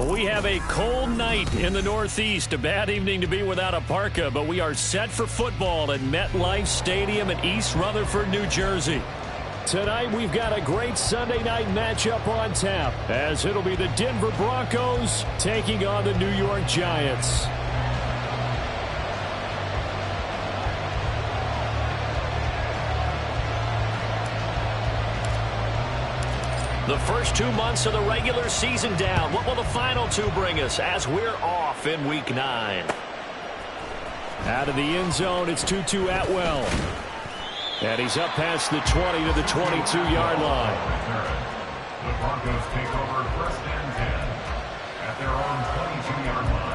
We have a cold night in the Northeast. A bad evening to be without a parka, but we are set for football at MetLife Stadium in East Rutherford, New Jersey. Tonight, we've got a great Sunday night matchup on tap, as it'll be the Denver Broncos taking on the New York Giants. The first 2 months of the regular season down. What will the final 2 bring us as we're off in Week 9? Out of the end zone, it's Tutu Atwell. And he's up past the 20 to the 22-yard line. The Broncos take over first and 10 at their own 22-yard line.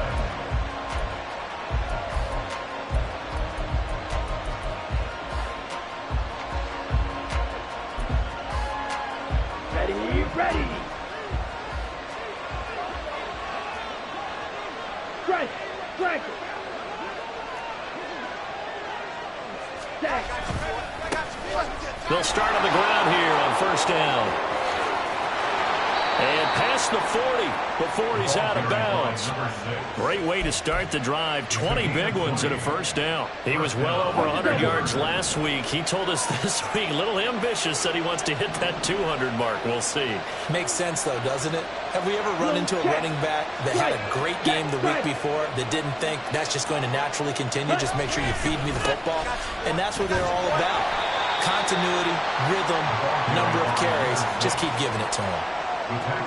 Ready. Strike. They'll start on the ground here on first down. And past the 40 before he's out of bounds. Great way to start the drive. 20 big ones and a first down. He was well over 100 yards last week. He told us this week, a little ambitious, said he wants to hit that 200 mark. We'll see. Makes sense, though, doesn't it? Have we ever run into a running back that had a great game the week before that didn't think that's just going to naturally continue? Just make sure you feed me the football. And that's what they're all about. Continuity, rhythm, number of carries. Just keep giving it to him.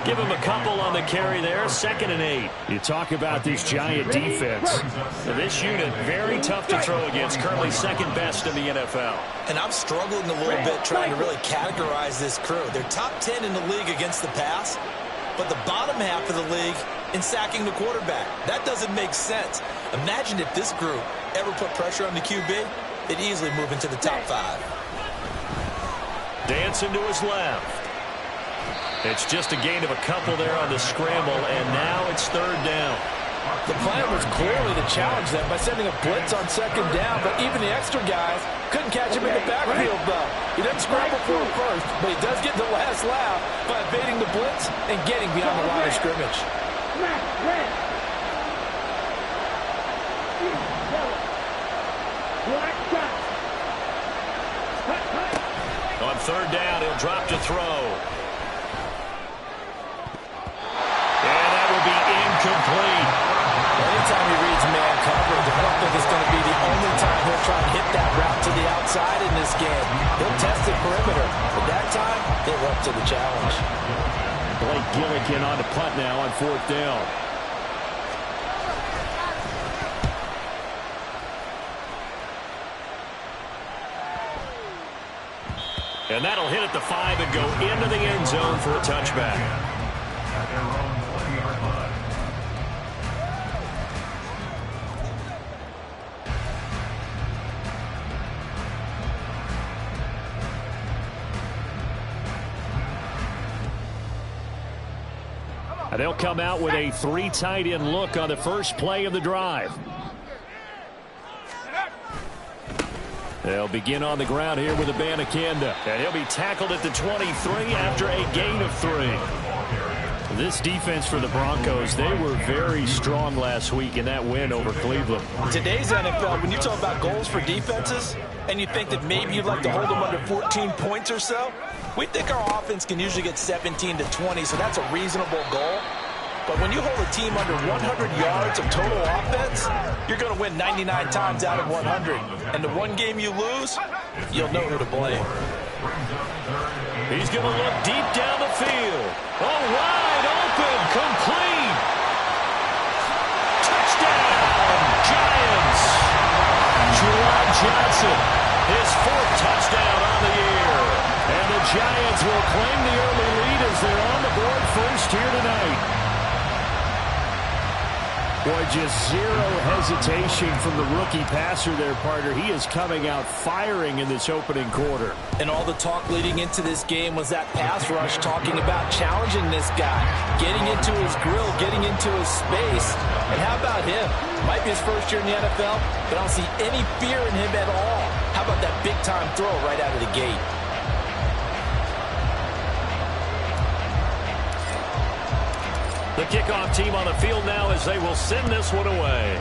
Give him a couple on the carry there. 2nd and 8. You talk about this Giant defense. This unit, very tough to throw against. Currently second best in the NFL. And I'm struggling a little bit trying to really categorize this crew. They're top 10 in the league against the pass, but the bottom half of the league in sacking the quarterback. That doesn't make sense. Imagine if this group ever put pressure on the QB, they'd easily move into the top 5. Dancing to his left. It's just a gain of a couple there on the scramble, and now it's 3rd down. The plan was clearly to challenge them by sending a blitz on 2nd down, but even the extra guys couldn't catch him in the backfield, though. He doesn't scramble for it first, but he does get the last laugh by evading the blitz and getting beyond the line of scrimmage. On 3rd down, he'll drop to throw. Complete. Anytime he reads man coverage, I don't think it's going to be the only time he'll try and hit that route to the outside in this game. He'll test the perimeter, but that time, they're up to the challenge. Blake Gillikin on the punt now on 4th down. And that'll hit at the 5 and go into the end zone for a touchback. They'll come out with a 3 tight end look on the first play of the drive. They'll begin on the ground here with Abanikanda. And he'll be tackled at the 23 after a gain of 3. This defense for the Broncos, they were very strong last week in that win over Cleveland. Today's NFL, when you talk about goals for defenses, and you think that maybe you'd like to hold them under 14 points or so, we think our offense can usually get 17 to 20, so that's a reasonable goal. But when you hold a team under 100 yards of total offense, you're going to win 99 times out of 100. And the one game you lose, you'll know who to blame. He's going to look deep down the field. Oh, wide open, complete. Touchdown, Giants. Juwan Johnson, his 4th touchdown on the year. And the Giants will claim the early lead as they're on the board first here tonight. Boy, just zero hesitation from the rookie passer there, partner. He is coming out firing in this opening quarter. And all the talk leading into this game was that pass rush talking about challenging this guy, getting into his grill, getting into his space. And how about him? Might be his first year in the NFL, but I don't see any fear in him at all. How about that big-time throw right out of the gate? The kickoff team on the field now as they will send this one away.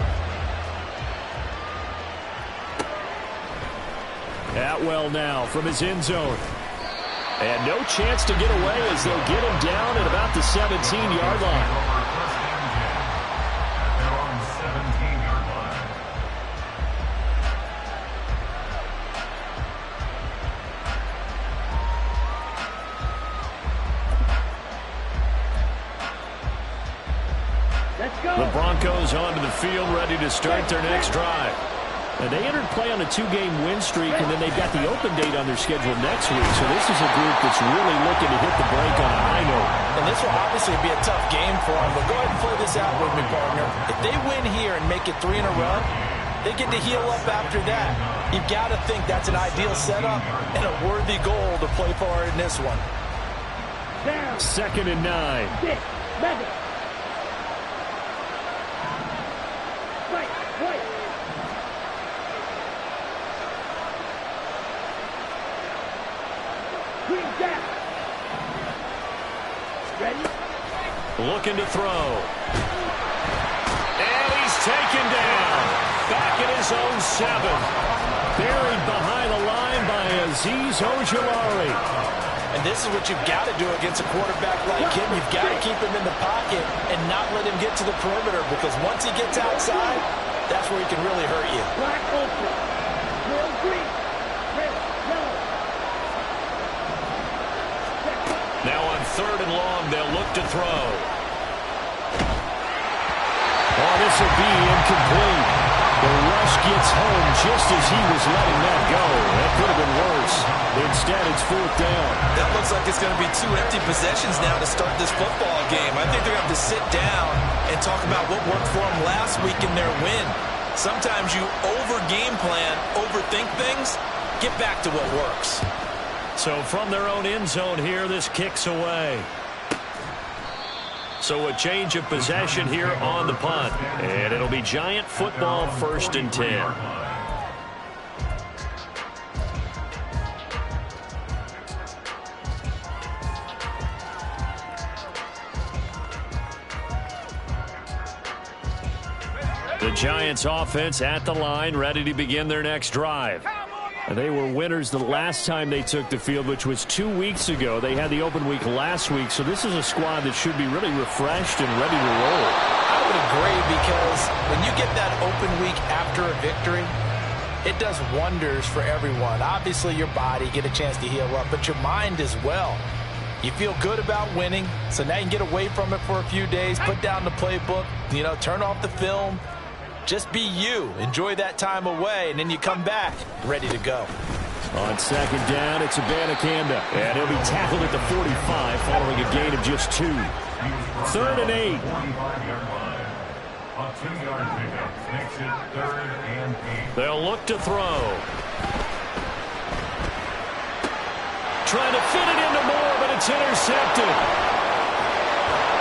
Atwell now from his end zone. And no chance to get away as they'll get him down at about the 17-yard line. The Broncos onto the field, ready to start their next drive. And they entered play on a 2-game win streak, and then they've got the open date on their schedule next week. So this is a group that's really looking to hit the break on a high note. And this will obviously be a tough game for them, but go ahead and play this out with me, partner. If they win here and make it 3 in a row, they get to heal up after that. You've got to think that's an ideal setup and a worthy goal to play for in this one. 2nd and 9. Looking to throw. And he's taken down. Back at his own 7. Buried behind the line by Azeez Ojulari. And this is what you've got to do against a quarterback like him. You've got to keep him in the pocket and not let him get to the perimeter, because once he gets outside, that's where he can really hurt you. Black ultra. World green. Red, yellow. Now on 3rd and long, they'll look to throw. Oh, this will be incomplete. The rush gets home just as he was letting that go. That could have been worse. Instead, it's 4th down. That looks like it's going to be 2 empty possessions now to start this football game. I think they're going to have to sit down and talk about what worked for them last week in their win. Sometimes you over-game plan, overthink things, get back to what works. So from their own end zone here, this kicks away. So a change of possession here on the punt. And it'll be Giant football, 1st and 10. The Giants offense at the line, ready to begin their next drive. They were winners the last time they took the field, which was 2 weeks ago. They had the open week last week, so this is a squad that should be really refreshed and ready to roll. I would agree, because when you get that open week after a victory, it does wonders for everyone. Obviously, your body, get a chance to heal up, but your mind as well. You feel good about winning, so now you can get away from it for a few days, put down the playbook, turn off the film. Just be you. Enjoy that time away, and then you come back ready to go. On 2nd down, it's Abanikanda. And he'll be tackled at the 45 following a gain of just 2. 3rd and 8. A 2-yard pickup makes it 3rd and 8. They'll look to throw. Trying to fit it into Moore, but it's intercepted.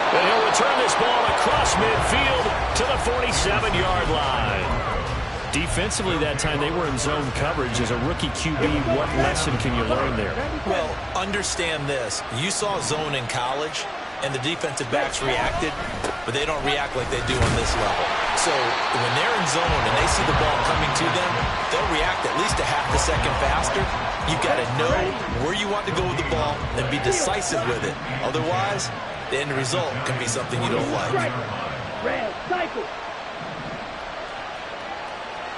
And he'll return this ball across midfield to the 47-yard line. Defensively that time, they were in zone coverage. As a rookie QB, what lesson can you learn there? Well, understand this. You saw zone in college, and the defensive backs reacted, but they don't react like they do on this level. So when they're in zone and they see the ball coming to them, they'll react at least a half a second faster. You've got to know where you want to go with the ball and be decisive with it. Otherwise, the end result can be something you don't like. Red, cycle.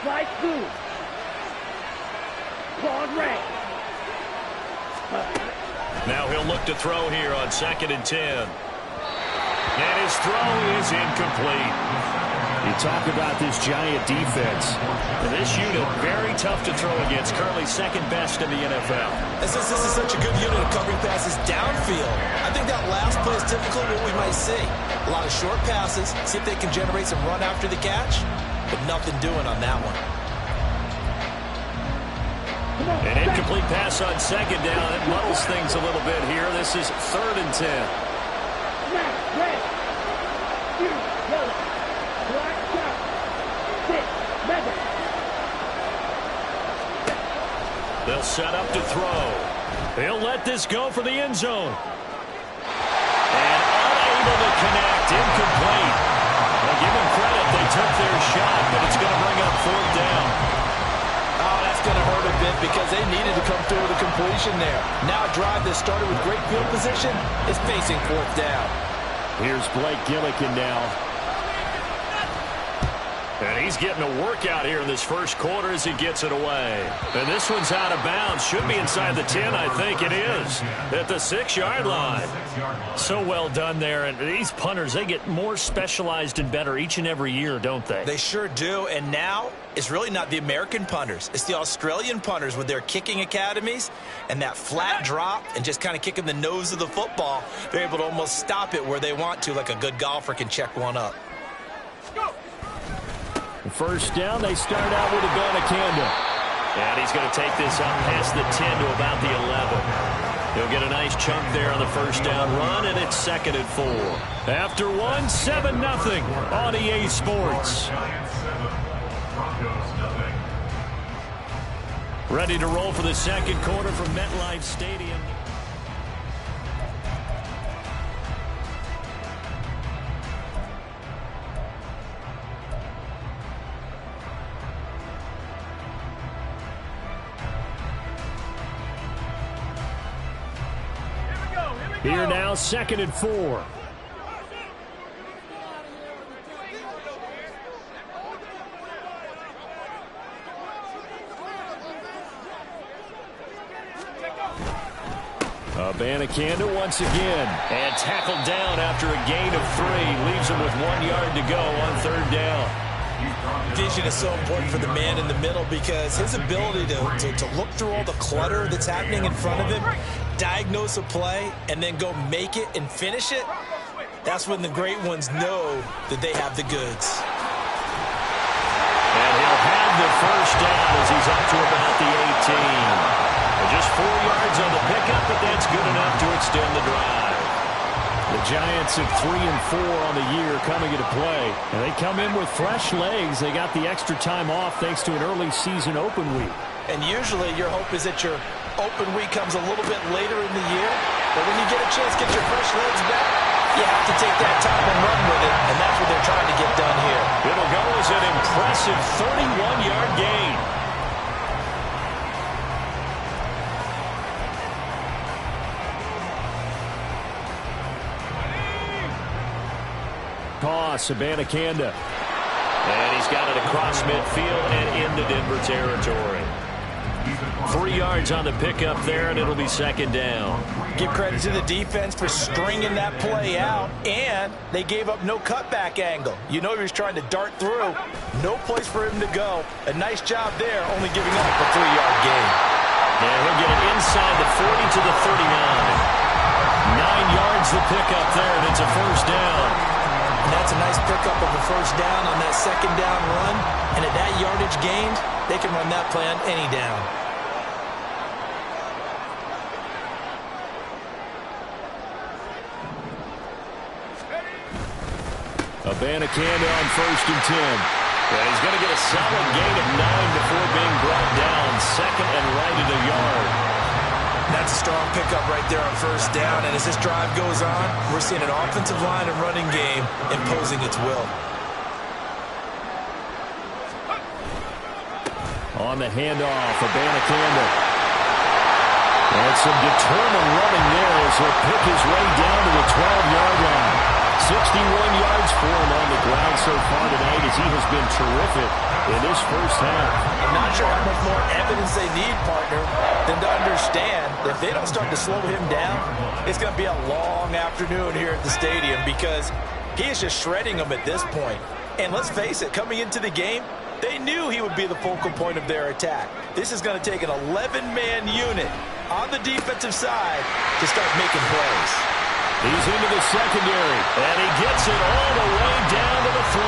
Slide through. Claude red. Now he'll look to throw here on 2nd and 10. And his throw is incomplete. You talk about this Giant defense. And this unit, very tough to throw against. Currently 2nd best in the NFL. And since this is such a good unit of covering passes downfield, I think that last play is typically what we might see. A lot of short passes, see if they can generate some run after the catch, but nothing doing on that one. An incomplete pass on 2nd down. It muddles things a little bit here. This is 3rd and 10. Red, yellow, black, top, 6, red. They'll set up to throw. They'll let this go for the end zone. And unable to connect. Incomplete. Well, give them credit. They took their shot, but it's going to bring up fourth down. Oh, that's going to hurt a bit because they needed to come through with a completion there. Now a drive that started with great field position is facing fourth down. Here's Blake Gillikin now. And he's getting a workout here in this first quarter as he gets it away. And this one's out of bounds. Should be inside the 10, I think it is. At the 6-yard line. So well done there. And these punters, they get more specialized and better each and every year, don't they? They sure do. And now it's really not the American punters. It's the Australian punters with their kicking academies and that flat drop and just kind of kicking the nose of the football. They're able to almost stop it where they want to, like a good golfer can check one up. First down, they start out with Abanikanda. And he's going to take this up past the 10 to about the 11. He'll get a nice chunk there on the first down run, and it's 2nd and 4. After 1, 7-0 on EA Sports. Ready to roll for the second quarter from MetLife Stadium. Here now, 2nd and 4. Abanikanda once again. And tackled down after a gain of 3. Leaves him with 1 yard to go on 3rd down. Vision is so important for the man in the middle because his ability to look through all the clutter that's happening in front of him, diagnose a play, and then go make it and finish it, that's when the great ones know that they have the goods. And he'll have the first down as he's up to about the 18. And just 4 yards on the pickup, but that's good enough to extend the drive. The Giants at 3 and 4 on the year coming into play. And they come in with fresh legs. They got the extra time off thanks to an early season open week. And usually your hope is that your open week comes a little bit later in the year. But when you get a chance to get your fresh legs back, you have to take that time and run with it. And that's what they're trying to get done here. It'll go as an impressive 31-yard gain. Toss, Abanikanda. And he's got it across midfield and into Denver territory. 3 yards on the pickup there, and it'll be 2nd down. Give credit to the defense for stringing that play out, and they gave up no cutback angle. You know he was trying to dart through. No place for him to go. A nice job there, only giving up a 3-yard gain. And he'll get it inside the 40 to the 39. 9 yards the pickup there, and it's a first down. And that's a nice pickup of a first down on that 2nd down run. And at that yardage gained, they can run that play on any down. Abanikanda on 1st and 10. And he's going to get a solid gain of 9 before being brought down. 2nd and right at a yard. That's a strong pickup right there on first down. And as this drive goes on, we're seeing an offensive line and running game imposing its will. On the handoff, Abanikanda. And some determined running there as he'll pick his way down to the 12-yard line. 61 yards for him on the ground so far tonight as he has been terrific in this first half. I'm not sure how much more evidence they need, partner, than to understand that if they don't start to slow him down, it's going to be a long afternoon here at the stadium because he is just shredding them at this point. And let's face it, coming into the game, they knew he would be the focal point of their attack. This is going to take an 11-man unit on the defensive side to start making plays. He's into the secondary, and he gets it all the way down to the 3.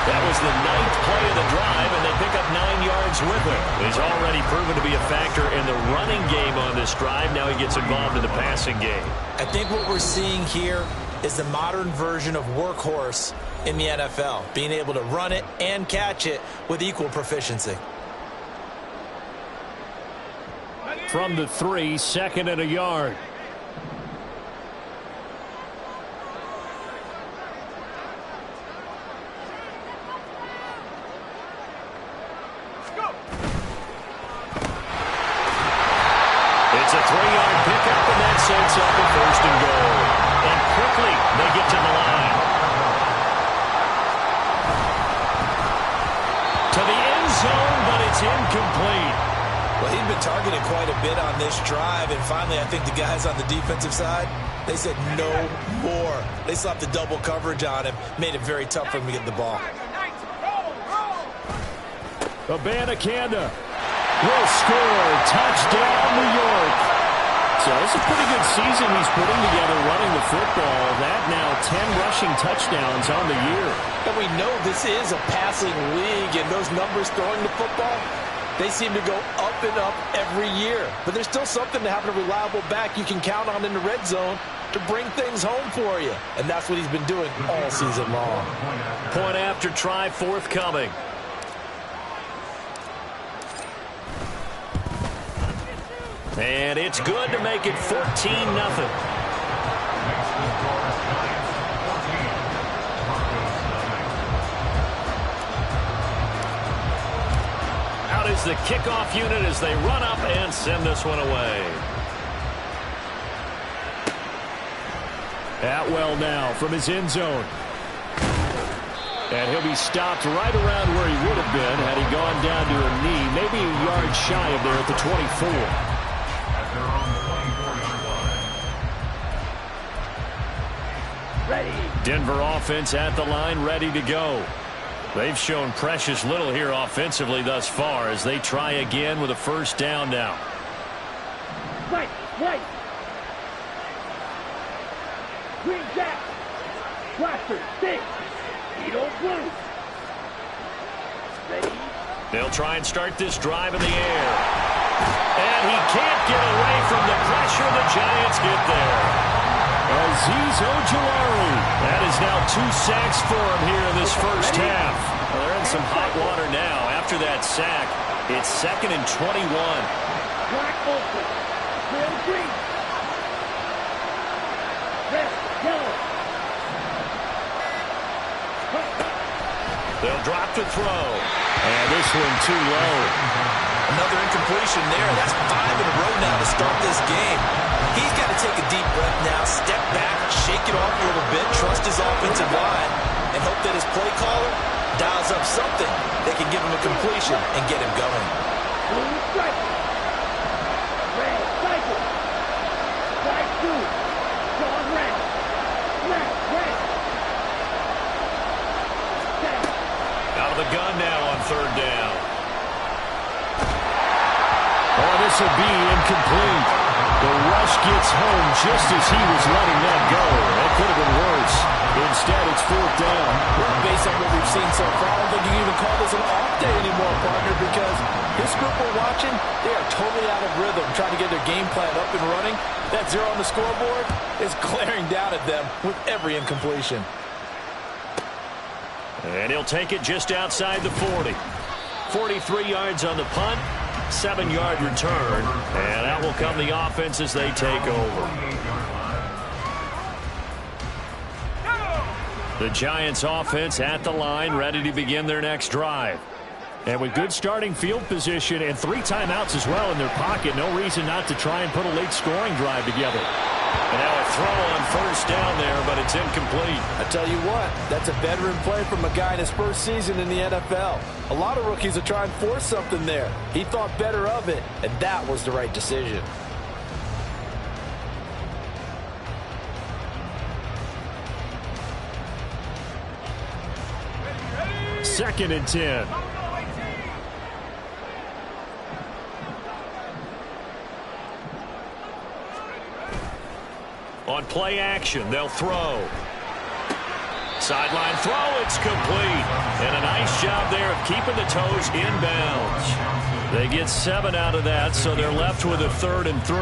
That was the 9th play of the drive, and they pick up 9 yards with it. He's already proven to be a factor in the running game on this drive. Now he gets involved in the passing game. I think what we're seeing here is the modern version of workhorse in the NFL, being able to run it and catch it with equal proficiency. From the 3, 2nd and a yard. It's a 3-yard pickup, and that sets up a 1st and goal. And quickly, they get to the line. To the end zone, but it's incomplete. Well, he'd been targeted quite a bit on this drive, and finally I think the guys on the defensive side, they said no more. They slapped the double coverage on him, made it very tough for him to get the ball. Abanikanda will score. Touchdown, New York. So it's a pretty good season he's putting together running the football. That now 10 rushing touchdowns on the year. And we know this is a passing league, and those numbers throwing the football, they seem to go up and up every year. But there's still something to having a reliable back you can count on in the red zone to bring things home for you. And that's what he's been doing all season long. Point after try forthcoming. And it's good to make it 14-0. Out is the kickoff unit as they run up and send this one away. Atwell now from his end zone. And he'll be stopped right around where he would have been had he gone down to a knee, maybe a yard shy of there at the 24. Denver offense at the line, ready to go. They've shown precious little here offensively thus far as they try again with a 1st down now. Right. Green Jack. Blaster, stick. Edo blue. Ready. They'll try and start this drive in the air. And he can't get away from the pressure. The Giants get there. Azeez Ojulari. That is now 2 sacks for him here in this 1st half. Well, they're in some hot water now. After that sack, it's 2nd and 21. Black open. Red green. Red, yellow. They'll drop to throw. And this one too low. Another incompletion there. That's 5 in a row now to start this game. He's got to take a deep breath now, step back, shake it off a little bit, trust his offensive line, and hope that his play caller dials up something that can give him a completion and get him going. Blue stripe. Red cycle. Stripe 2. John red. Red. Out of the gun now on 3rd down. Oh, this will be incomplete. The rush gets home just as he was letting that go. That could have been worse. Instead, it's 4th down. Well, based on what we've seen so far, I don't think you can even call this an off day anymore, partner, because this group we're watching, they are totally out of rhythm, trying to get their game plan up and running. That 0 on the scoreboard is glaring down at them with every incompletion. And he'll take it just outside the 40. 43 yards on the punt. 7-yard return, and out will come the offense as they take over. The Giants offense at the line, ready to begin their next drive. And with good starting field position and 3 timeouts as well in their pocket, no reason not to try and put a late scoring drive together. And now a throw on 1st down there, but it's incomplete. I tell you what, that's a veteran play from a guy in his 1st season in the NFL. A lot of rookies are trying to force something there. He thought better of it, and that was the right decision. Second and 10. On play action, they'll throw. Sideline throw, it's complete. And a nice job there of keeping the toes inbounds. They get 7 out of that, so they're left with a 3rd and 3.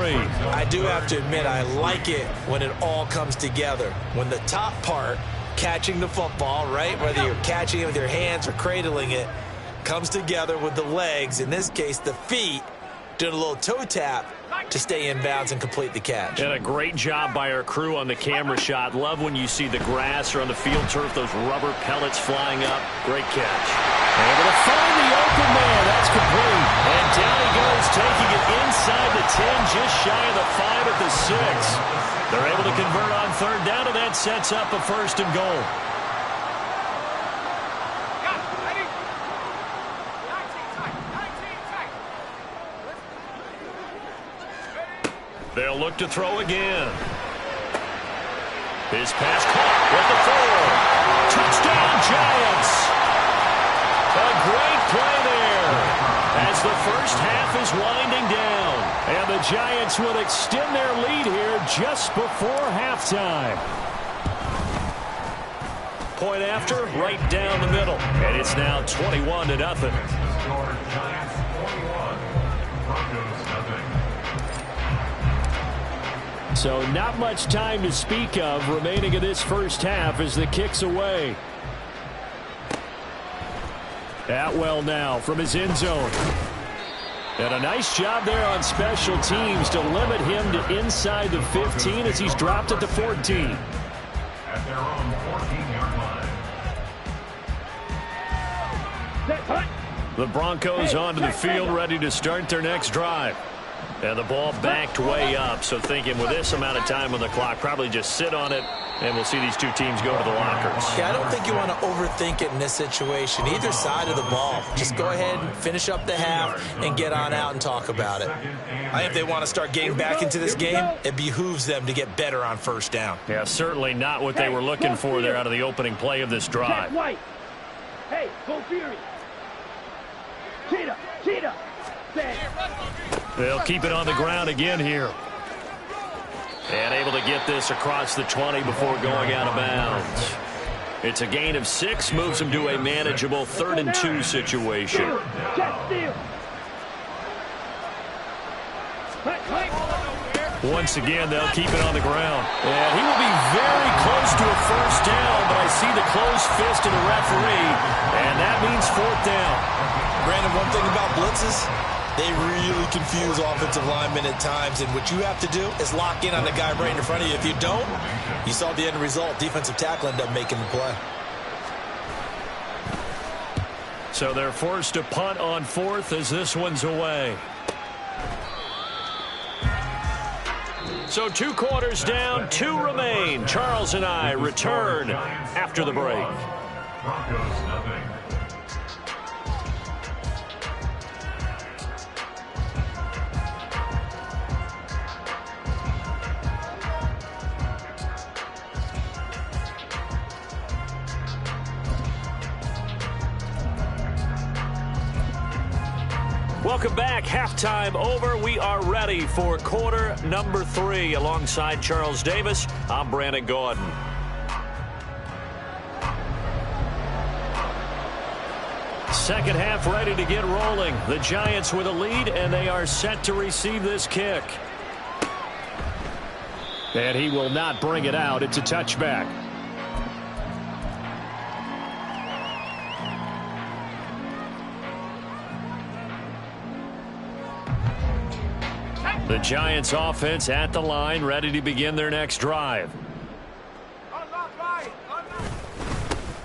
I do have to admit, I like it when it all comes together. When the top part, catching the football, right, whether you're catching it with your hands or cradling it, comes together with the legs, in this case the feet, doing a little toe tap. to stay inbounds and complete the catch. And a great job by our crew on the camera shot. Love when you see the grass or on the field turf, those rubber pellets flying up. Great catch. Able to find the open man. That's complete. And down he goes, taking it inside the 10, just shy of the 5 at the 6. They're able to convert on third down, and that sets up a first and goal. They'll look to throw again. His pass caught with the 4. Touchdown, Giants. A great play there as the first half is winding down. And the Giants will extend their lead here just before halftime. Point after, right down the middle. And it's now 21-0. Giants 21, Broncos nothing. So not much time to speak of remaining in this first half as the kick's away. Atwell now from his end zone. And a nice job there on special teams to limit him to inside the 15 as he's dropped at the 14. At their own 14-yard line. The Broncos onto the field ready to start their next drive. And the ball backed way up, so thinking with this amount of time on the clock, probably just sit on it, and we'll see these two teams go to the lockers. Yeah, I don't think you want to overthink it in this situation. Either side of the ball. Just go ahead and finish up the half and get on out and talk about it. I think if they want to start getting back into this game, it behooves them to get better on first down. Yeah, certainly not what they were looking for there out of the opening play of this drive. Hey, go Fury. Cheetah, cheetah. They'll keep it on the ground again here. And able to get this across the 20 before going out of bounds. It's a gain of 6, moves them to a manageable 3rd and 2 situation. Once again, they'll keep it on the ground. And he will be very close to a first down, but I see the closed fist of the referee, and that means 4th down. Brandon, one thing about blitzes, they really confuse offensive linemen at times, and what you have to do is lock in on the guy right in front of you. If you don't, you saw the end result. Defensive tackle ended up making the play. So they're forced to punt on 4th as this one's away. So 2 quarters down, 2 remain. Charles and I return after the break. Broncos nothing. Welcome back. Halftime over. We are ready for quarter number 3. Alongside Charles Davis, I'm Brandon Gordon. Second half ready to get rolling. The Giants with a lead, and they are set to receive this kick. And he will not bring it out. It's a touchback. The Giants offense at the line, ready to begin their next drive.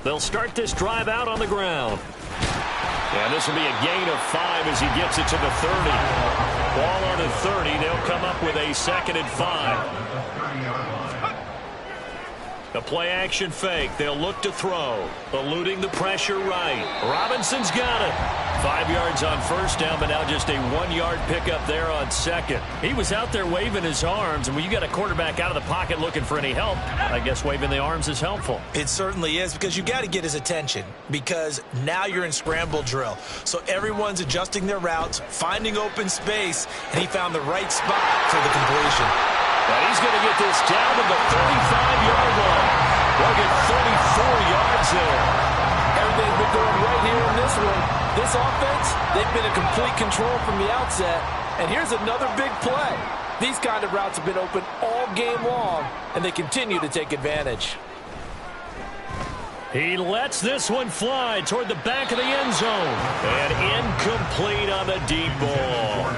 They'll start this drive out on the ground. And this will be a gain of 5 as he gets it to the 30. Ball on the 30. They'll come up with a 2nd and 5. A play-action fake. They'll look to throw. Eluding the pressure right. Robinson's got it. 5 yards on first down, but now just a 1-yard pickup there on 2nd. He was out there waving his arms, and when you got a quarterback out of the pocket looking for any help, I guess waving the arms is helpful. It certainly is, because you got to get his attention, because now you're in scramble drill. So everyone's adjusting their routes, finding open space, and he found the right spot for the completion. And he's going to get this down to the 35-yard line. They'll get 34 yards there. Everything's been going right here in this one. This offense, they've been in complete control from the outset. And here's another big play. These kind of routes have been open all game long, and they continue to take advantage. He lets this one fly toward the back of the end zone. And incomplete on the deep ball.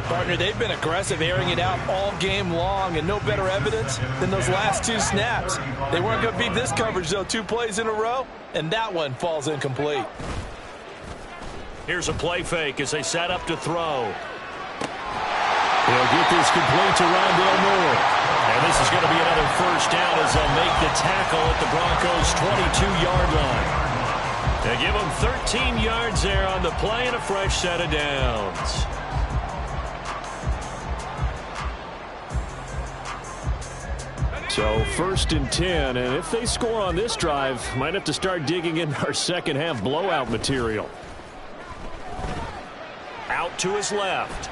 Partner, they've been aggressive, airing it out all game long, and no better evidence than those last 2 snaps. They weren't going to beat this coverage, though, 2 plays in a row, and that one falls incomplete. Here's a play fake as they set up to throw. He'll get this complete to Rondale Moore. And this is going to be another first down as they'll make the tackle at the Broncos' 22-yard line. They give them 13 yards there on the play and a fresh set of downs. So 1st and 10, and if they score on this drive, might have to start digging in our second half blowout material. Out to his left.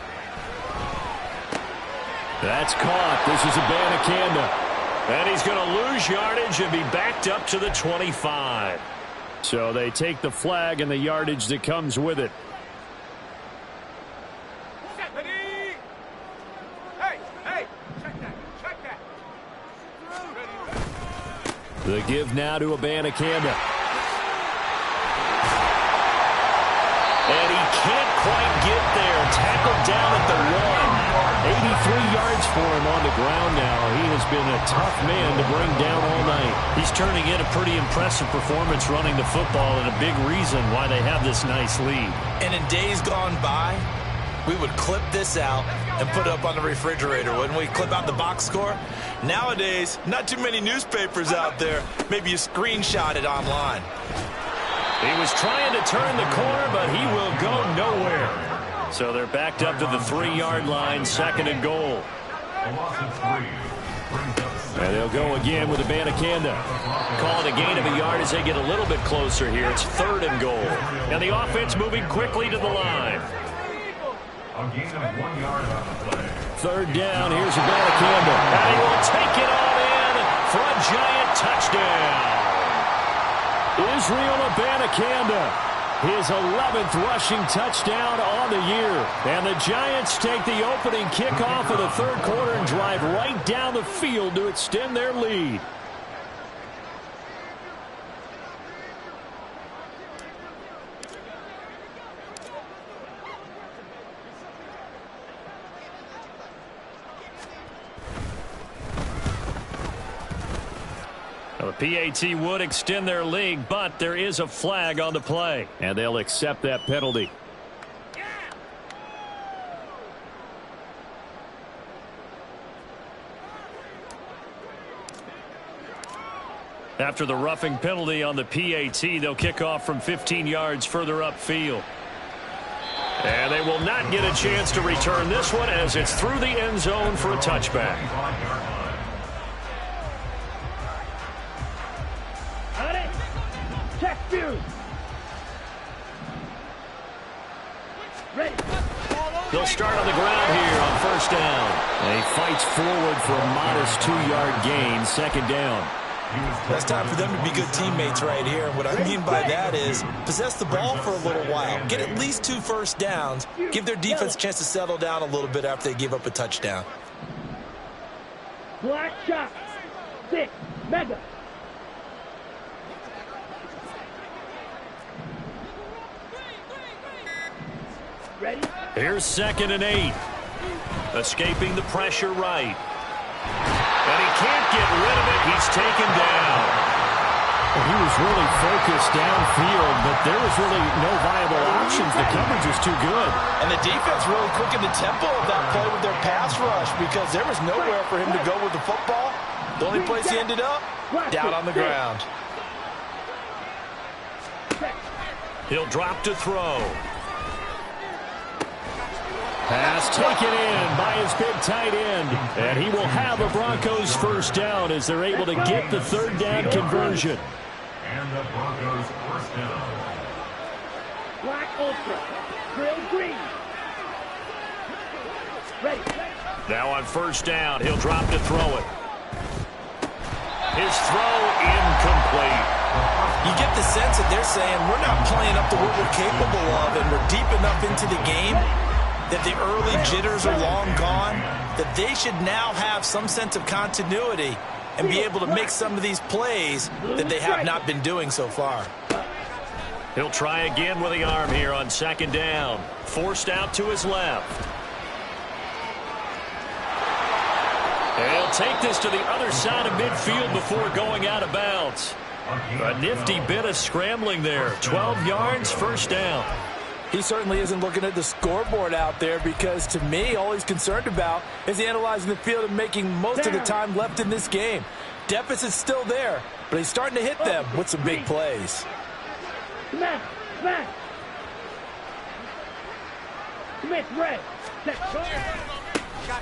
That's caught. This is Abanikanda. And he's going to lose yardage and be backed up to the 25. So they take the flag and the yardage that comes with it. The give now to Abanikanda. And he can't quite get there. Tackled down at the 1. 83 yards for him on the ground now. He has been a tough man to bring down all night. He's turning in a pretty impressive performance running the football, and a big reason why they have this nice lead. And in days gone by, we would clip this out and put it up on the refrigerator. Wouldn't we clip out the box score? Nowadays, not too many newspapers out there. Maybe you screenshot it online. He was trying to turn the corner, but he will go nowhere. So they're backed up to the 3-yard line, 2nd and goal. And they'll go again with Abanikanda. Call it a gain of a yard as they get a little bit closer here. It's 3rd and goal. And the offense moving quickly to the line. A gain of 1 yard on the play. 3rd down. Here's Abanikanda. And he will take it all in for a giant touchdown. Israel Abanikanda. His 11th rushing touchdown on the year. And the Giants take the opening kickoff of the 3rd quarter and drive right down the field to extend their lead. The PAT would extend their lead, but there is a flag on the play, and they'll accept that penalty. After the roughing penalty on the PAT, they'll kick off from 15 yards further upfield. And they will not get a chance to return this one as it's through the end zone for a touchback. They'll start on the ground here on 1st down. And he fights forward for a modest 2-yard gain, 2nd down. It's time for them to be good teammates right here. And what I mean by that is possess the ball for a little while. Get at least 2 first downs. Give their defense a chance to settle down a little bit after they give up a touchdown. Black shot. 6. Mega. Ready? Here's 2nd and 8. Escaping the pressure right. And he can't get rid of it. He's taken down. Well, he was really focused downfield, but there was really no viable options. The coverage was too good. And the defense really quickened the tempo of that play with their pass rush because there was nowhere for him to go with the football. The only place he ended up, down on the ground. He'll drop to throw. Pass taken in by his big tight end. And he will have a Broncos first down as they're able to get the 3rd down conversion. And the Broncos first down. Black Ultra. Grill green. Ready. Now on 1st down, he'll drop to throw it. His throw incomplete. You get the sense that they're saying we're not playing up to what we're capable of, and we're deep enough into the game that the early jitters are long gone, that they should now have some sense of continuity and be able to make some of these plays that they have not been doing so far. He'll try again with the arm here on 2nd down. Forced out to his left. And he'll take this to the other side of midfield before going out of bounds. A nifty bit of scrambling there. 12 yards, first down. He certainly isn't looking at the scoreboard out there because, to me, all he's concerned about is analyzing the field and making most of the time left in this game. Deficit's still there, but he's starting to hit them with some big plays. Smash! Smash! Smith, red.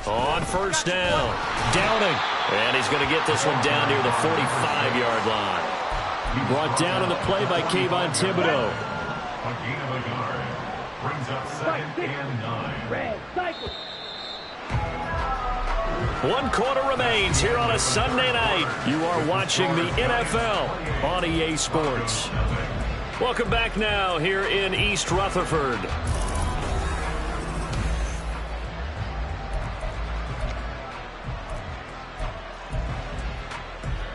On first down. Downing. And he's going to get this one down near the 45-yard line. Brought down in the play by Kayvon Thibodeau. A gain of a yard. Brings up 2nd and 9. Red, cycle. 1 quarter remains here on a Sunday night. You are watching the NFL on EA Sports. Welcome back now here in East Rutherford.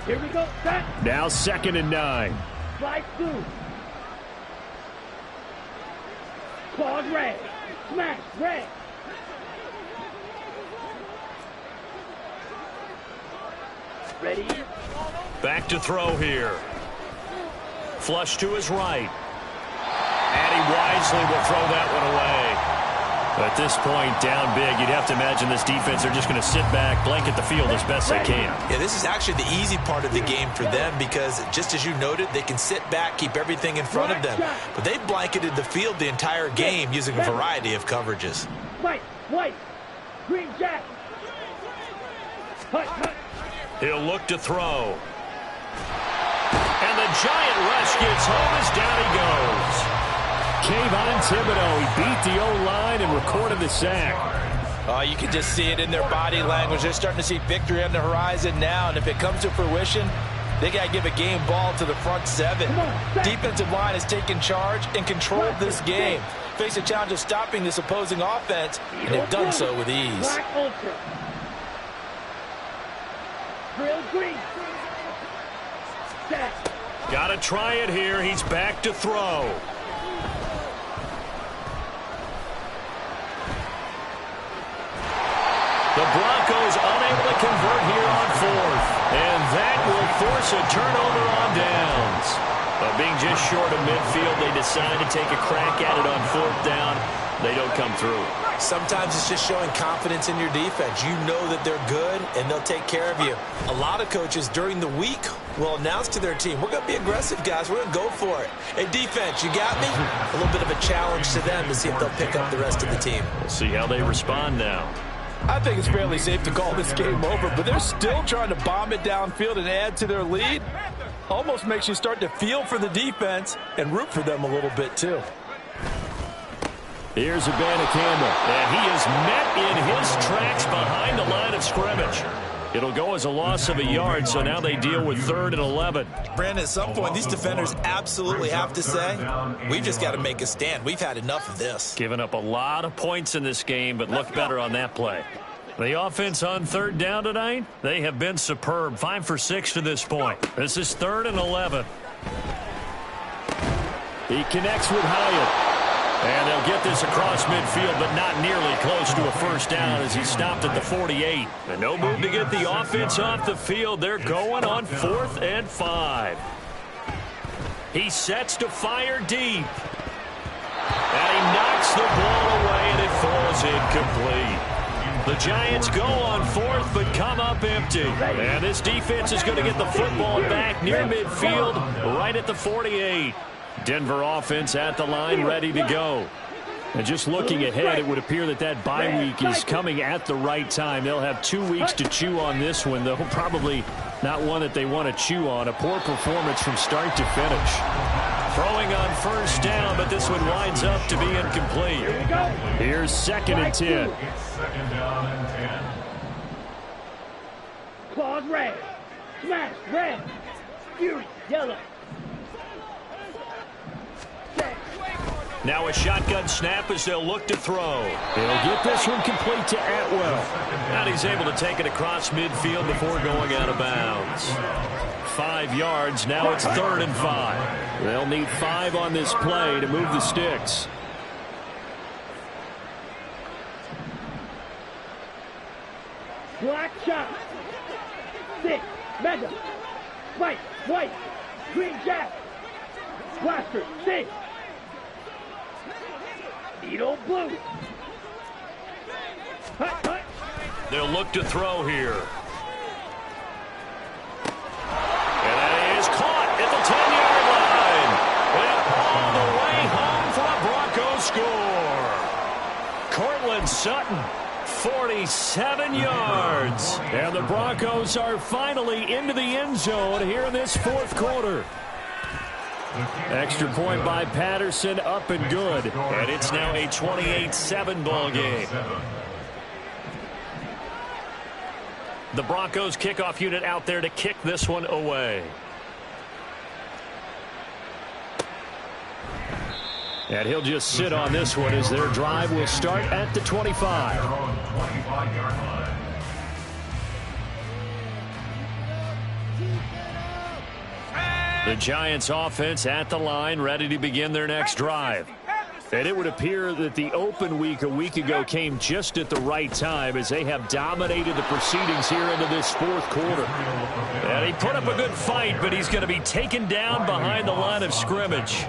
Here we go. Set. Now 2nd and 9. Slide 2. Claws red. Smash red. Ready? Back to throw here. Flush to his right. And he wisely will throw that one away. At this point, down big, you'd have to imagine this defense, they're just going to sit back, blanket the field as best they can. Yeah, this is actually the easy part of the game for them because, just as you noted, they can sit back, keep everything in front of them. But they blanketed the field the entire game using a variety of coverages. White, green jack. Hut. He'll look to throw. And the giant rush gets home as down he goes. Kayvon Thibodeau, he beat the O-line and recorded the sack. Oh, you can just see it in their body language. They're starting to see victory on the horizon now, and if it comes to fruition, they got to give a game ball to the front 7. Defensive line has taken charge and controlled this game. Face a challenge of stopping this opposing offense, and they've done so with ease. Black ultra. Real green. Set. Got to try it here. He's back to throw. The Broncos unable to convert here on 4th. And that will force a turnover on downs. But being just short of midfield, they decide to take a crack at it on 4th down. They don't come through. Sometimes it's just showing confidence in your defense. You know that they're good, and they'll take care of you. A lot of coaches during the week will announce to their team, we're going to be aggressive, guys. We're going to go for it. Hey, defense, you got me? A little bit of a challenge to them to see if they'll pick up the rest of the team. We'll see how they respond now. I think it's fairly safe to call this game over, but they're still trying to bomb it downfield and add to their lead. Almost makes you start to feel for the defense and root for them a little bit, too. Here's Evander Campbell, and he is met in his tracks behind the line of scrimmage. It'll go as a loss of a yard, so now they deal with 3rd and 11. Brandon, at some point, these defenders absolutely have to say, we've just got to make a stand. We've had enough of this. Giving up a lot of points in this game, but looked better on that play. The offense on 3rd down tonight, they have been superb. 5 for 6 to this point. This is 3rd and 11. He connects with Hyatt. And they'll get this across midfield, but not nearly close to a first down as he stopped at the 48. And no move to get the offense off the field. They're going on 4th and 5. He sets to fire deep. And he knocks the ball away, and it falls incomplete. The Giants go on 4th, but come up empty. And this defense is going to get the football back near midfield, right at the 48. Denver offense at the line, ready to go. And just looking ahead, it would appear that that bye week is coming at the right time. They'll have 2 weeks to chew on this one, though probably not one that they want to chew on. A poor performance from start to finish. Throwing on 1st down, but this one winds up to be incomplete. Here's 2nd and 10. It's 2nd down and 10. Claws red. Smash red. Fury yellow. Now a shotgun snap as they'll look to throw. He'll get this one complete to Atwell. And he's able to take it across midfield before going out of bounds. 5 yards. Now it's 3rd and 5. They'll need 5 on this play to move the sticks. Black shot. Mega. White. White. Green jack. Blaster. Six. Needle blue. Hut, hut. They'll look to throw here. And that is caught at the 10-yard line. And all the way home for a Broncos score. Cortland Sutton, 47 yards. And the Broncos are finally into the end zone here in this fourth quarter. Extra point by Patterson, up and good. And it's now a 28-7 ball game. The Broncos kickoff unit out there to kick this one away. And he'll just sit on this one as their drive will start at the 25. The Giants offense at the line, ready to begin their next drive. And it would appear that the open week a week ago came just at the right time as they have dominated the proceedings here into this fourth quarter. And he put up a good fight, but he's going to be taken down behind the line of scrimmage.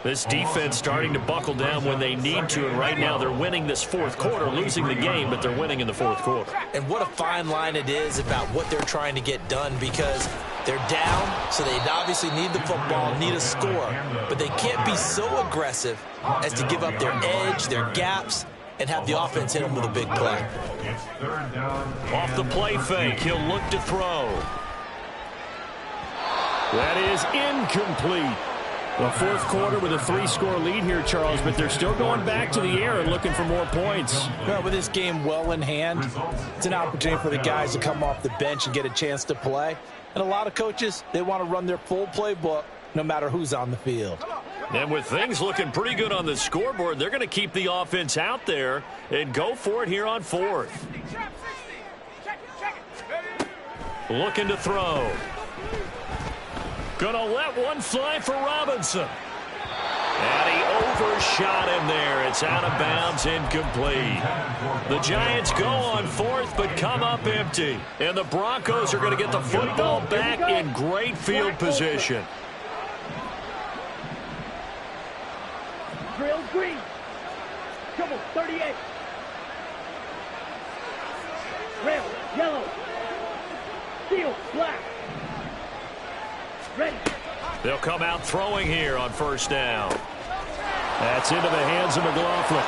This defense starting to buckle down when they need to, and right now they're winning this fourth quarter, losing the game, but they're winning in the fourth quarter. And what a fine line it is about what they're trying to get done, because they're down, so they obviously need the football, need a score, but they can't be so aggressive as to give up their edge, their gaps, and have the offense hit them with a big play. Off the play fake, he'll look to throw. That is incomplete. The fourth quarter with a 3-score lead here, Charles, but they're still going back to the air and looking for more points. Well, with this game well in hand, it's an opportunity for the guys to come off the bench and get a chance to play. And a lot of coaches, they want to run their full playbook no matter who's on the field. And with things looking pretty good on the scoreboard, they're going to keep the offense out there and go for it here on fourth. Looking to throw. Gonna let one fly for Robinson. And he overshot him there. It's out of bounds, incomplete. The Giants go on fourth, but come up empty. And the Broncos are going to get the football back in great field position. Drill green. Trouble 38. Rail yellow. Steel black. Ready. They'll come out throwing here on first down. That's into the hands of McLaughlin.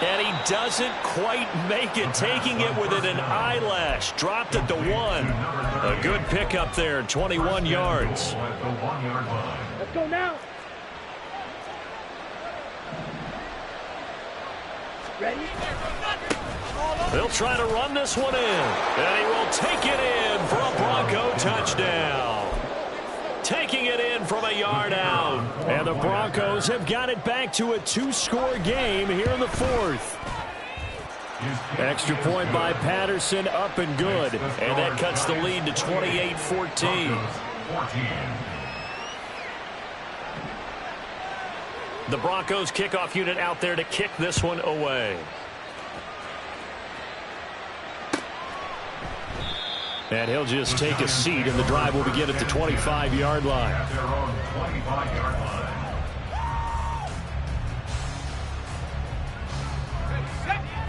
And he doesn't quite make it, taking it within an eyelash. Dropped at the 1. A good pickup there, 21 yards. Let's go now. Ready? They'll try to run this one in. And he will take it in for a Bronco touchdown. Taking it in from a yard out. And the Broncos have got it back to a 2-score game here in the fourth. Extra point by Patterson, up and good. And that cuts the lead to 28-14. The Broncos kickoff unit out there to kick this one away. And he'll just take a seat, and the drive will begin at the 25-yard line.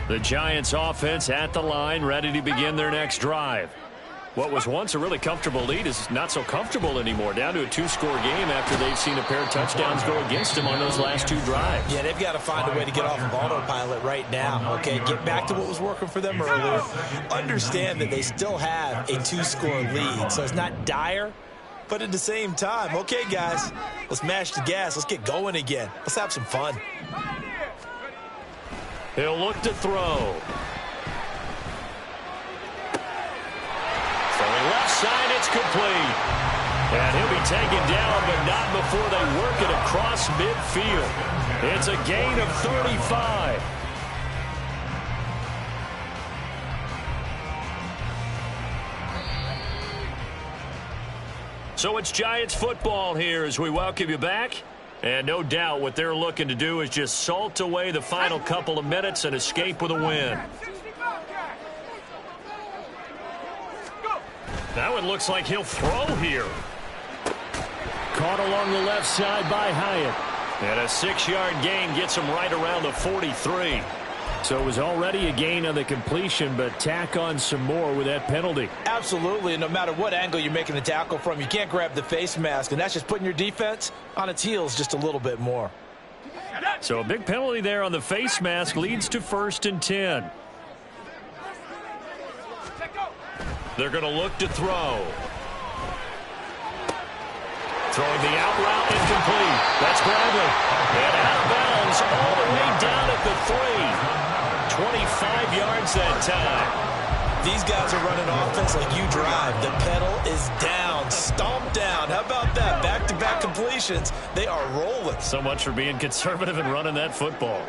The Giants offense at the line, ready to begin their next drive. What was once a really comfortable lead is not so comfortable anymore. Down to a 2-score game after they've seen a pair of touchdowns go against them on those last 2 drives. Yeah, they've got to find a way to get off of autopilot right now, okay? Get back to what was working for them earlier. Understand that they still have a 2-score lead, so it's not dire, but at the same time, okay, guys, let's mash the gas. Let's get going again. Let's have some fun. He'll look to throw. Left side, it's complete. And he'll be taken down, but not before they work it across midfield. It's a gain of 35. So it's Giants football here as we welcome you back. And no doubt what they're looking to do is just salt away the final couple of minutes and escape with a win. That one looks like he'll throw here. Caught along the left side by Hyatt. And a 6-yard gain gets him right around the 43. So it was already a gain on the completion, but tack on some more with that penalty. Absolutely, and no matter what angle you're making the tackle from, you can't grab the face mask, and that's just putting your defense on its heels just a little bit more. So a big penalty there on the face mask leads to 1st and 10. They're going to look to throw. Throwing the out route, incomplete. That's Bradley. And out of bounds all the way down at the 3. 25 yards that time. These guys are running offense like you drive. The pedal is down, stomped down. How about that? Back-to-back completions. They are rolling. So much for being conservative and running that football.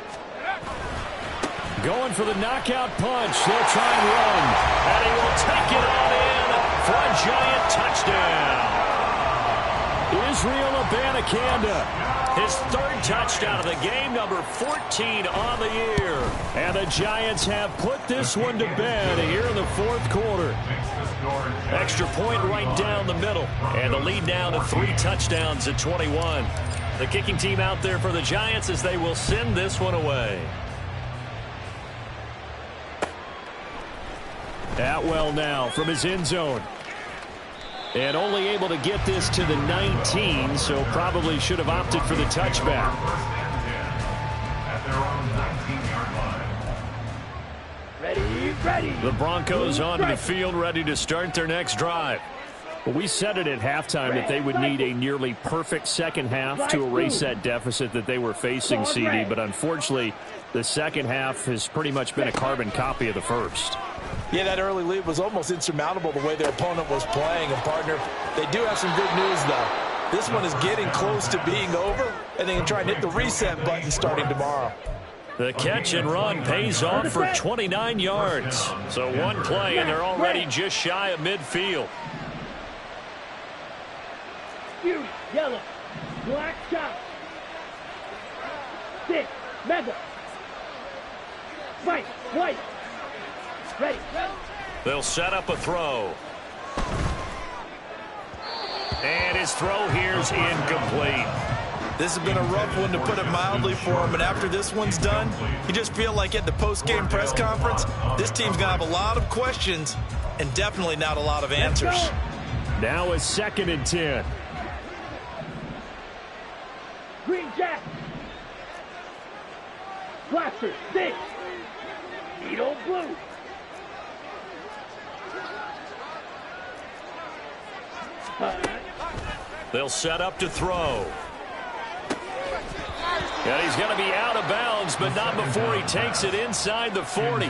Going for the knockout punch. They'll try and run. And he will take it on in for a giant touchdown. Israel Abanikanda. His 3rd touchdown of the game, number 14 on the year. And the Giants have put this one to bed here in the 4th quarter. Extra point right down the middle. And the lead now to 3 touchdowns at 21. The kicking team out there for the Giants as they will send this one away. Atwell now from his end zone. And only able to get this to the 19, so probably should have opted for the touchback. Ready. The Broncos onto the field, ready to start their next drive. Well, we said it at halftime that they would need a nearly perfect second half to erase that deficit that they were facing, CD. But unfortunately, the second half has pretty much been a carbon copy of the first. Yeah, that early lead was almost insurmountable the way their opponent was playing. And, partner, they do have some good news, though. This one is getting close to being over, and they can try and hit the reset button starting tomorrow. The catch and run pays off for 29 yards. So one play, and they're already just shy of midfield. Huge, yellow, black shot. 6, mega. White. Ready. They'll set up a throw. And his throw here's incomplete. This has been a rough one, to put it mildly, for him. And after this one's done, you just feel like at the post-game press conference, this team's going to have a lot of questions and definitely not a lot of answers. Now a 2nd and 10. Green Jack. Blaster, 6. Needle blue. They'll set up to throw. And he's going to be out of bounds, but not before he takes it inside the 40.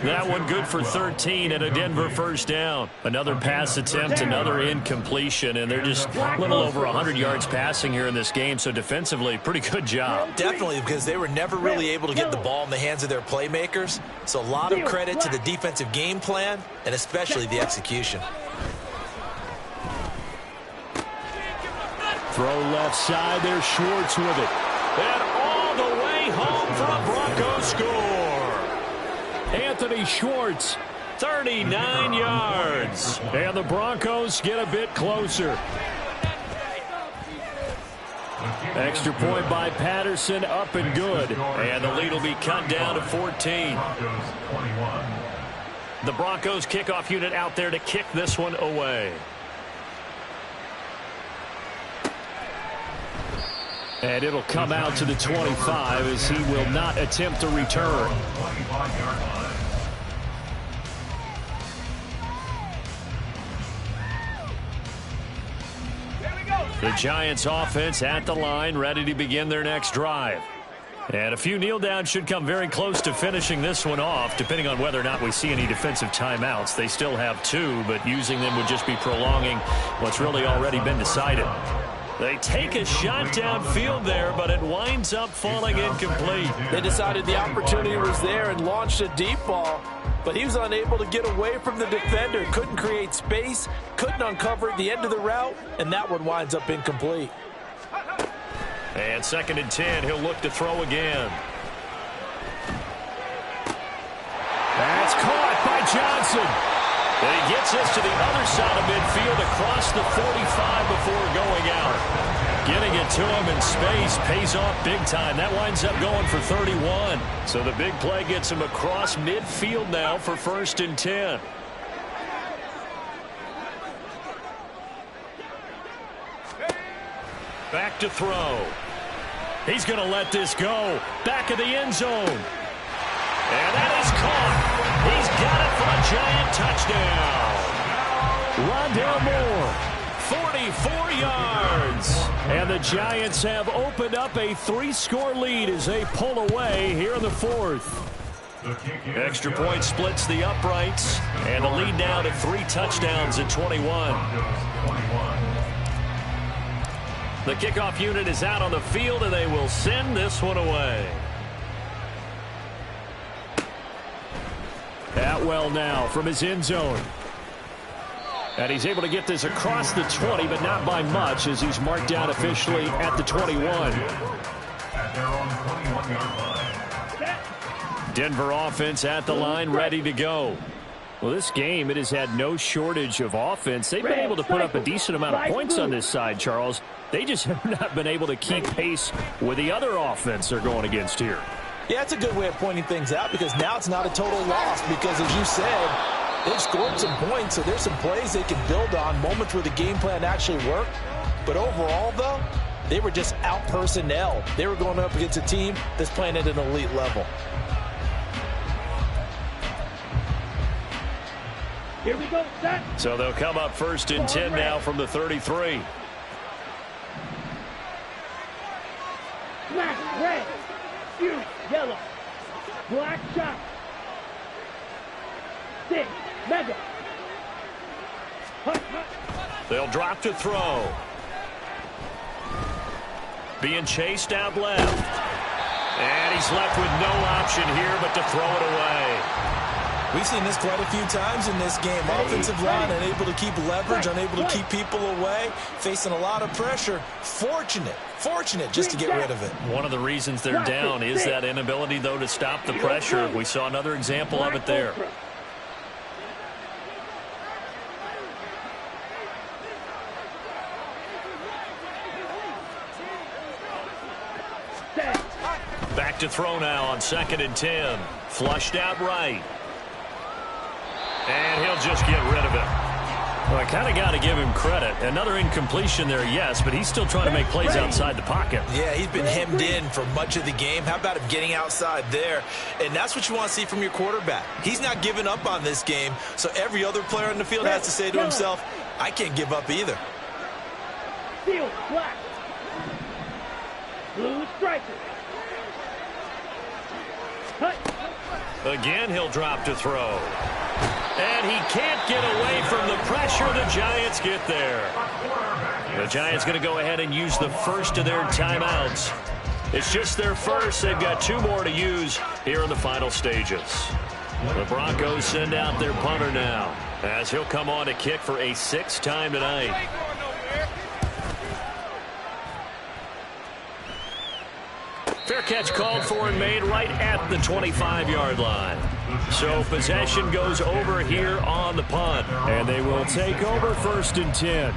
That one good for 13 and a Denver 1st down. Another pass attempt, another incompletion, and they're just a little over 100 yards passing here in this game, so defensively, pretty good job. Definitely, because they were never really able to get the ball in the hands of their playmakers. So a lot of credit to the defensive game plan and especially the execution. Throw left side. There's Schwartz with it. And all the way home for a Broncos score. Anthony Schwartz. 39 yards. And the Broncos get a bit closer. Extra point by Patterson, up and good. And the lead will be cut down to 14. The Broncos kickoff unit out there to kick this one away. And it'll come out to the 25 as he will not attempt a return. The Giants offense at the line, ready to begin their next drive. And a few kneel downs should come very close to finishing this one off, depending on whether or not we see any defensive timeouts. They still have 2, but using them would just be prolonging what's really already been decided. They take a shot downfield there, but it winds up falling incomplete. They decided the opportunity was there and launched a deep ball, but he was unable to get away from the defender, couldn't create space, couldn't uncover the end of the route, and that one winds up incomplete. And 2nd and 10, he'll look to throw again. That's caught by Johnson. And he gets this to the other side of midfield across the 45 before going out. Getting it to him in space pays off big time. That winds up going for 31. So the big play gets him across midfield now for 1st and 10. Back to throw. He's going to let this go. Back of the end zone. And that is caught. He's got it for a Giant touchdown. Rondale Moore, 44 yards. And the Giants have opened up a 3-score lead as they pull away here in the 4th. Extra point splits the uprights, and the lead now to 3 touchdowns at 21. The kickoff unit is out on the field, and they will send this one away. Atwell now from his end zone. And he's able to get this across the 20, but not by much, as he's marked down officially at the 21. At their own 21-yard line. Denver offense at the line, ready to go. Well, this game, it has had no shortage of offense. They've been able to put up a decent amount of points on this side, Charles. They just have not been able to keep pace with the other offense they're going against here. Yeah, it's a good way of pointing things out, because now it's not a total loss, because as you said, they've scored some points, so there's some plays they can build on, moments where the game plan actually worked. But overall, though, they were just out personnel. They were going up against a team that's playing at an elite level. Here we go, set. So they'll come up 1st and 10 now from the 33. Black, red, huge, yellow, black shot. 6, mega. Hut, hut. They'll drop to throw. Being chased out left. And he's left with no option here but to throw it away. We've seen this quite a few times in this game. Offensive line unable to keep leverage, unable to keep people away, facing a lot of pressure. Fortunate just to get rid of it. One of the reasons they're down is that inability, though, to stop the pressure. We saw another example of it there. Back to throw now on 2nd and 10. Flushed out right. And he'll just get rid of it. Well, I kind of got to give him credit. Another incompletion there, yes, but he's still trying to make plays outside the pocket. Yeah, he's been hemmed in for much of the game. How about him getting outside there? And that's what you want to see from your quarterback. He's not giving up on this game, so every other player on the field has to say to himself, I can't give up either. Steel, black. Blue striker. Hut. Again, he'll drop to throw. And he can't get away from the pressure. The Giants get there. The Giants going to go ahead and use the first of their timeouts. It's just their first. They've got 2 more to use here in the final stages. The Broncos send out their punter now, as he'll come on to kick for a 6th time tonight. Fair catch called for and made right at the 25-yard line. So possession goes over here on the punt. And they will take over 1st and 10.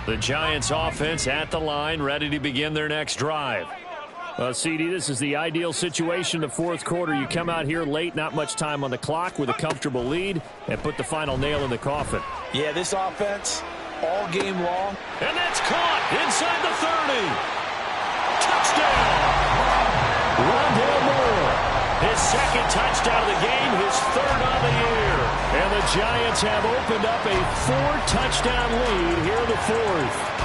The Giants offense at the line, ready to begin their next drive. CD, this is the ideal situation. The 4th quarter, you come out here late, not much time on the clock, with a comfortable lead, and put the final nail in the coffin. Yeah, this offense, all game long. And that's caught inside the 30. Touchdown! Rondale Moore, his 2nd touchdown of the game, his 3rd on the year. And the Giants have opened up a 4-touchdown lead here in the 4th.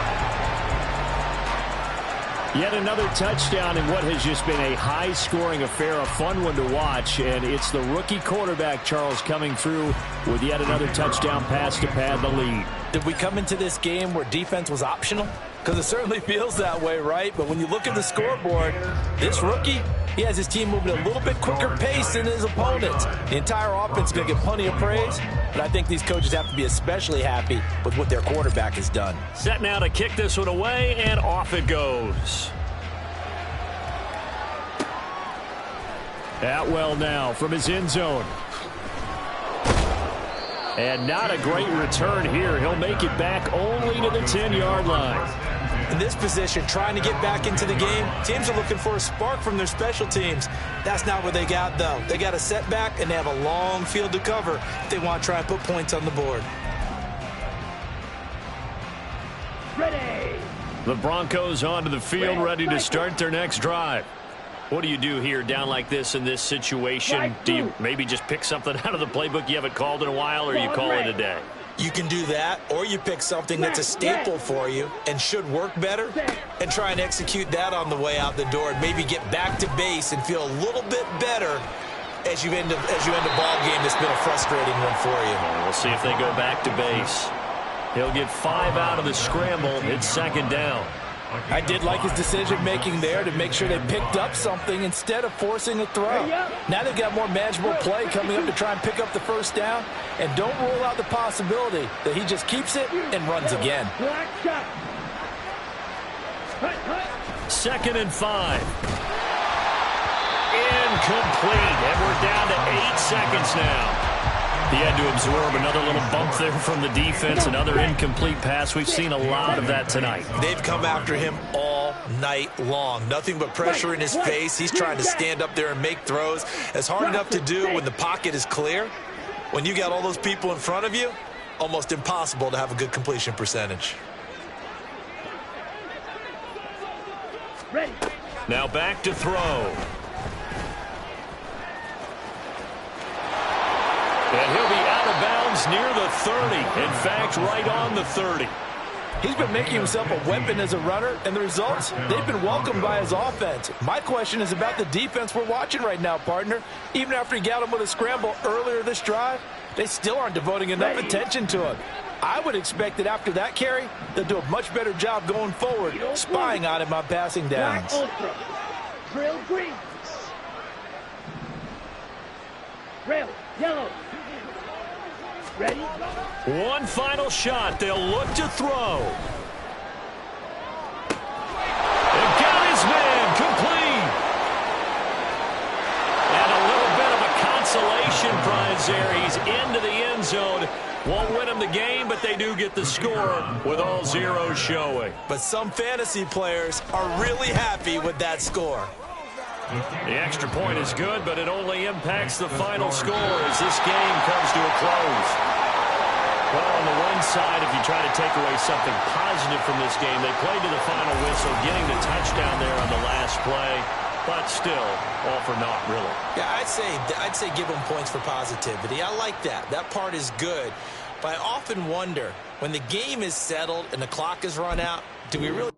Yet another touchdown in what has just been a high-scoring affair, a fun one to watch. And it's the rookie quarterback, Charles, coming through with yet another touchdown pass to pad the lead. Did we come into this game where defense was optional? Because it certainly feels that way, right? But when you look at the scoreboard, this rookie, he has his team moving at a little bit quicker pace than his opponents. The entire offense is going to get plenty of praise, but I think these coaches have to be especially happy with what their quarterback has done. Set now to kick this one away, and off it goes. Atwell now from his end zone. And not a great return here. He'll make it back only to the 10-yard line. In this position, trying to get back into the game, teams are looking for a spark from their special teams. That's not what they got, though. They got a setback, and they have a long field to cover if they want to try and put points on the board. Ready. The Broncos onto the field, ready to start their next drive. What do you do here down like this in this situation? Do you maybe just pick something out of the playbook you haven't called in a while, or you call it a day? You can do that, or you pick something that's a staple for you and should work better and try and execute that on the way out the door and maybe get back to base and feel a little bit better as you end a ball game that's been a frustrating one for you. We'll see if they go back to base. He'll get 5 out of the scramble. It's second down. I did like his decision-making there to make sure they picked up something instead of forcing a throw. Now they've got more manageable play coming up to try and pick up the first down, and don't rule out the possibility that he just keeps it and runs again. Second and 5. Incomplete, and we're down to 8 seconds now. He had to absorb another little bump there from the defense, another incomplete pass. We've seen a lot of that tonight. They've come after him all night long. Nothing but pressure in his face. He's trying to stand up there and make throws. It's hard enough to do when the pocket is clear. When you got all those people in front of you, almost impossible to have a good completion percentage. Now back to throw. And he'll be out of bounds near the 30. In fact, right on the 30. He's been making himself a weapon as a runner, and the results, they've been welcomed by his offense. My question is about the defense we're watching right now, partner. Even after he got him with a scramble earlier this drive, they still aren't devoting enough attention to him. I would expect that after that carry, they'll do a much better job going forward, spying on him on passing downs. Ultra. Drill green. Rail yellow. Ready? One final shot. They'll look to throw. And got his man complete. And a little bit of a consolation prize there. He's into the end zone. Won't win him the game, but they do get the score with all zeros showing. But some fantasy players are really happy with that score. The extra point is good, but it only impacts the final score as this game comes to a close. Well, on the one side, if you try to take away something positive from this game, they played to the final whistle, getting the touchdown there on the last play, but still, all for naught, really. Yeah, I'd say give them points for positivity. I like that. That part is good. But I often wonder, when the game is settled and the clock is run out, do we really